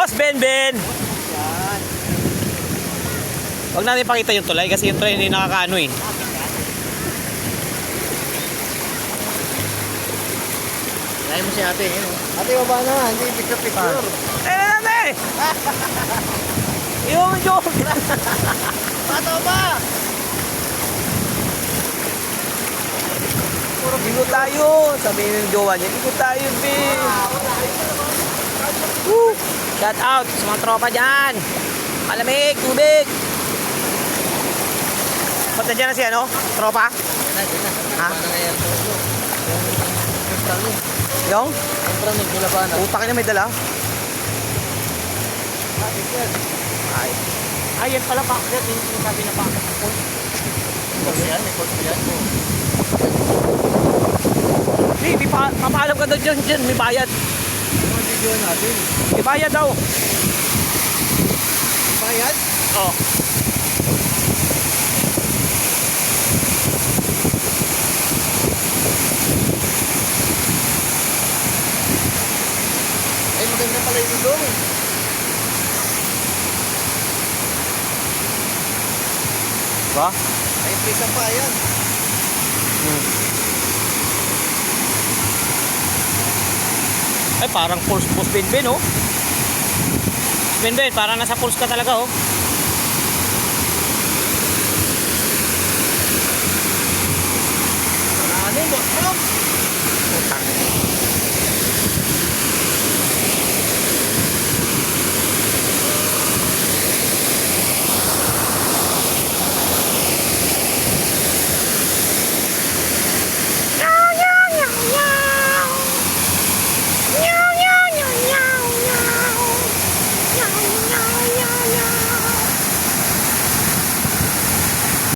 Boss Ben. Yan. Huwag natin pakita yung tulay kasi yung tulay hindi nakakaano eh. Kaya mo si ate. Ate, baba na. Hindi picture. Natin! Yung joke! Pato ba? Puro ikot tayo. Sabihin ng jowa niya, ikot tayo, Ben. Woo! Shout out sa mga tropa dyan. Malamig, tubig. Ba't nandiyan na si ano? Tropa? Ha? Yung? Utak na may dala. Ay, yan pala pa. Yung sabi na pa. Hey, papaalam ka daw dyan. May bayad. Video natin. May bayad daw. Bayad? Oh. Ay, maganda pala yung doon. Ba? Ay, prisa pa yan. Ay, parang pulse Ben, oh. Ben, parang nasa pulse ka talaga, oh. Ano, boss?